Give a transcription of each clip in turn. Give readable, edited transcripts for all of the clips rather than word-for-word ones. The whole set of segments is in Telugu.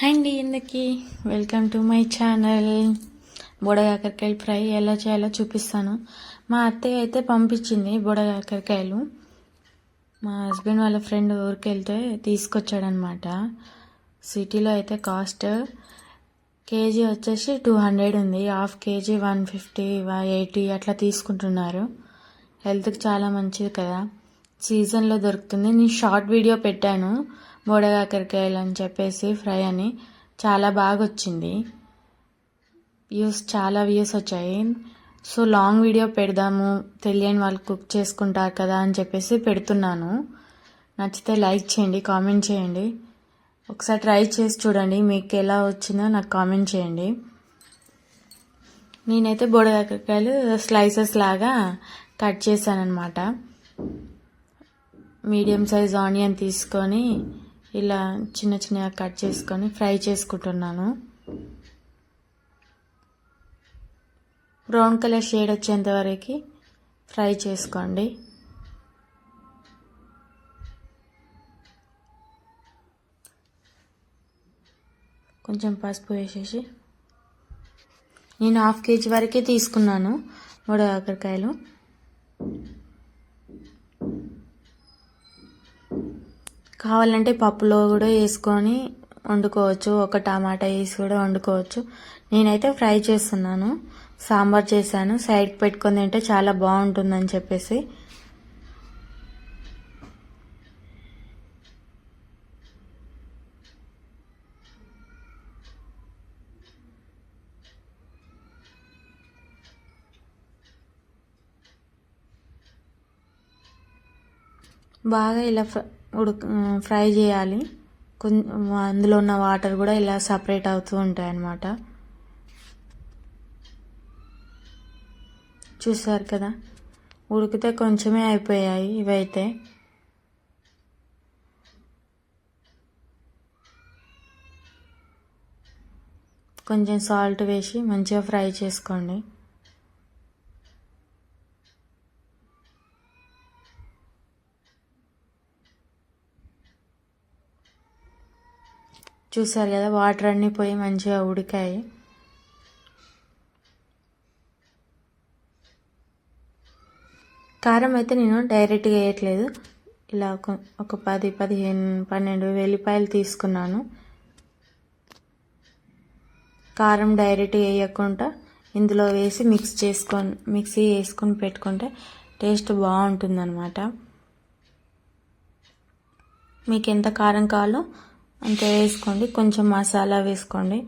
హాయ్ అండి, అందరికీ వెల్కమ్ టు మై ఛానల్. బుడకాకరకాయలు ఫ్రై ఎలా చేయాలో చూపిస్తాను. మా అత్తయ్య అయితే పంపించింది బుడకాకరకాయలు. మా హస్బెండ్ వాళ్ళ ఫ్రెండ్ ఊరికి వెళ్తే తీసుకొచ్చాడనమాట. సిటీలో అయితే కాస్ట్ కేజీ వచ్చేసి 200 ఉంది, హాఫ్ కేజీ 150 80 అట్లా తీసుకుంటున్నారు. హెల్త్కి చాలా మంచిది కదా, సీజన్లో దొరుకుతుంది. నేను షార్ట్ వీడియో పెట్టాను బుడకాకరకాయలు అని చెప్పేసి ఫ్రై అని, చాలా బాగా వచ్చింది. చాలా వ్యూస్ వచ్చాయి. సో లాంగ్ వీడియో పెడదాము, తెలియని వాళ్ళు కుక్ చేసుకుంటారు కదా అని చెప్పేసి పెడుతున్నాను. నచ్చితే లైక్ చేయండి, కామెంట్ చేయండి. ఒకసారి ట్రై చేసి చూడండి, మీకు ఎలా వచ్చిందో నాకు కామెంట్ చేయండి. నేనైతే బుడకాకరకాయలు స్లైసెస్ లాగా కట్ చేశానమాట. మీడియం సైజ్ ఆనియన్ తీసుకొని ఇలా చిన్న చిన్నగా కట్ చేసుకొని ఫ్రై చేసుకుంటున్నాను. బ్రౌన్ కలర్ షేడ్ వచ్చేంత వరకు ఫ్రై చేసుకోండి. కొంచెం పసుపు వేసేసి, నేను హాఫ్ కేజీ వరకే తీసుకున్నాను బుడకాకరకాయలు. కావాలంటే పప్పులో కూడా వేసుకొని వండుకోవచ్చు, ఒక టమాటా వేసి కూడా వండుకోవచ్చు. నేనైతే ఫ్రై చేస్తున్నాను, సాంబార్ చేశాను, సైడ్కి పెట్టుకొని తింటే చాలా బాగుంటుందని చెప్పేసి. బాగా ఇలా ఫ్రై చేయాలి. అందులో ఉన్న వాటర్ కూడా ఇలా సపరేట్ అవుతూ ఉంటాయి అన్నమాట. చూసారు కదా, ఉడికితే కొంచెమే అయిపోయాయి ఇవైతే. కొంచెం సాల్ట్ వేసి మంచిగా ఫ్రై చేసుకోండి. చూసారు కదా, వాటర్ అన్నీ పోయి మంచిగా ఉడికాయి. కారం అయితే నేను డైరెక్ట్గా వేయట్లేదు. ఇలా ఒక 10, 15, 12 వెల్లిపాయలు తీసుకున్నాను. కారం డైరెక్ట్గా వేయకుండా ఇందులో వేసి మిక్సీ వేసుకొని పెట్టుకుంటే టేస్ట్ బాగుంటుందన్నమాట. మీకు ఎంత కారం కావాలో అంతే వేసుకోండి, కొంచెం మసాలా వేసుకోండి.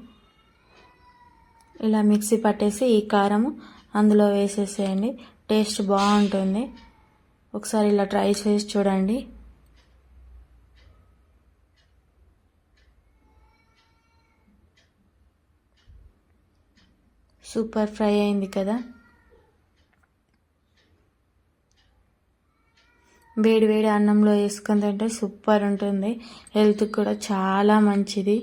ఇలా మిక్సీ పట్టేసి ఈ కారం అందులో వేసేసేయండి, టేస్ట్ బాగుంటుంది. ఒకసారి ఇలా ట్రై చేసి చూడండి. సూపర్ ఫ్రై అయింది కదా. వేడి వేడి అన్నంలో వేసుకొని తింటే సూపర్ ఉంటుంది, హెల్త్కి కూడా చాలా మంచిది.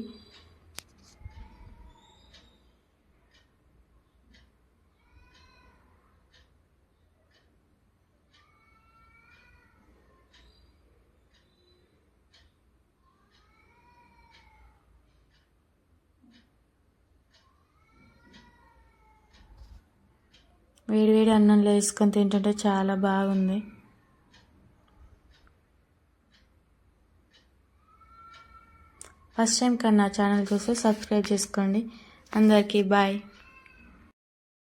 వేడి వేడి అన్నంలో వేసుకొని తింటుంటే చాలా బాగుంది. ఫస్ట్ టైం కన్నా ఛానల్ చూస్తే సబ్స్క్రైబ్ చేసుకోండి. అందరికీ బాయ్.